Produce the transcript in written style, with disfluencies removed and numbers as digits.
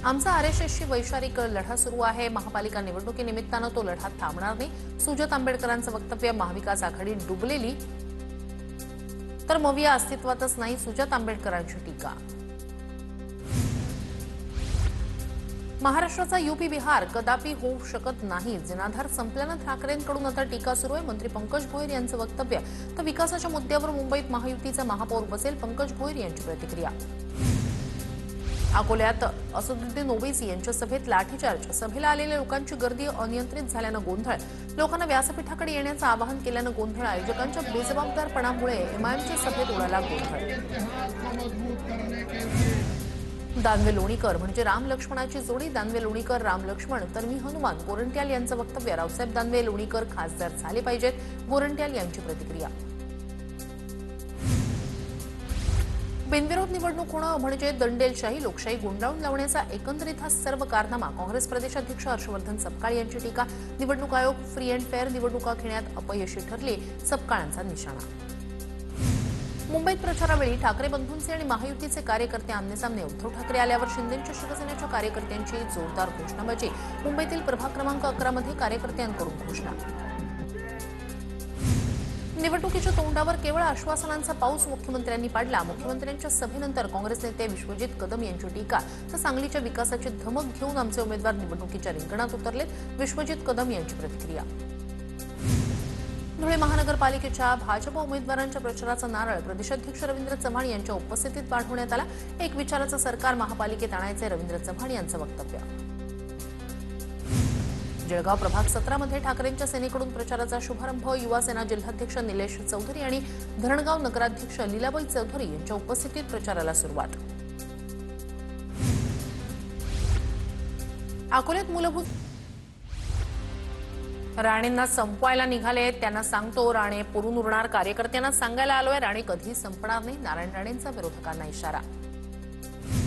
आमचा आरएसएसशी वैचारिक लढा सुरू आहे। महापालिका निवडणुकीनिमित्तानं तो लढा थांबणार नाही। सुजात आंबेडकरांचं वक्तव्य महाविकास आघाडी डुबलेली तर मविया अस्तित्वातच नाही, सुजात आंबेडकरांची टीका। महाराष्ट्राचा यूपी बिहार कदापि होऊ शकत नाही। जनाधार संपल्यानं ठाकरेंकडून आता टीका सुरू आहे। मंत्री पंकज भोयर यांचं वक्तव्य तर विकासाच्या मुद्द्यावर मुंबईत महायुतीचा महापौर बसेल, पंकज भोयर यांची प्रतिक्रिया। अकोल्यात असदुद्दीन ओवैसी यांच्या सभेत लाठीचार्ज, सभेला आलेल्या लोकांची गर्दी अनियंत्रित झाल्यानं गोंधळ, लोकांना व्यासपीठाकडे येण्याचं आवाहन केल्यानं गोंधळ, आयोजकांच्या बेजबाबदारपणामुळे एमआयएमच्या सभेत उडाला गोंधळ। दानवे लोणीकर म्हणजे राम लक्ष्मणाची जोडी, दानवे लोणीकर राम लक्ष्मण तर मी हनुमान, गोरंट्याल यांचं वक्तव्य। रावसाहेब दानवे लोणीकर खासदार झाले पाहिजेत, गोरंट्याल यांची प्रतिक्रिया। बिनविरोध निवडणूक होणं म्हणजे दंडेलशाही, लोकशाही गुंडाळून लावण्याचा एकंदरीत हा सर्व कारनामा। काँग्रेस प्रदेशाध्यक्ष हर्षवर्धन सपकाळ यांची टीका। निवडणूक आयोग फ्री अँड फेअर निवडणुका घेण्यात अपयशी ठरले, सपकाळांचा निशाणा। मुंबईत प्रचारावेळी ठाकरे बंधूंचे आणि महायुतीचे कार्यकर्ते आमनेसामने, उद्धव ठाकरे आल्यावर शिंदेंच्या शिवसेनेच्या कार्यकर्त्यांची जोरदार घोषणाबाजी। मुंबईतील प्रभाग क्रमांक 11 मध्ये कार्यकर्त्यांकडून घोषणा। निवडणुकीच्या तोंडावर केवळ आश्वासनांचा पाऊस मुख्यमंत्र्यांनी पाडला। मुख्यमंत्र्यांच्या सभेनंतर काँग्रेस नेते विश्वजित कदम यांची टीका तर सांगलीच्या विकासाची धमक घेऊन आमचे उमेदवार निवडणुकीच्या रिंगणात उतरलेत, विश्वजित कदम यांची प्रतिक्रिया। धुळे महानगरपालिकेच्या भाजप उमेदवारांच्या प्रचाराचा नारळ प्रदेशाध्यक्ष रवींद्र चव्हाण यांच्या उपस्थितीत वाढवण्यात आला। एक विचाराचं सरकार महापालिकेत आणायचे, रवींद्र चव्हाण यांचं वक्तव्य। जळगाव प्रभाग 17 मध्ये ठाकरेंच्या सेनेकडून प्रचाराचा शुभारंभ, युवा सेना जिल्हाध्यक्ष निलेश चौधरी आणि धरणगाव नगराध्यक्ष लीलाबाई चौधरी यांच्या उपस्थितीत प्रचाराला सुरुवात। अकोल्यात मूलभूत राणेंना संपवायला निघाले, त्यांना सांगतो राणे पुरून उरणार, कार्यकर्त्यांना सांगायला आलोय राणे कधी संपणार नाही, नारायण राणेंचा विरोधकांना इशारा।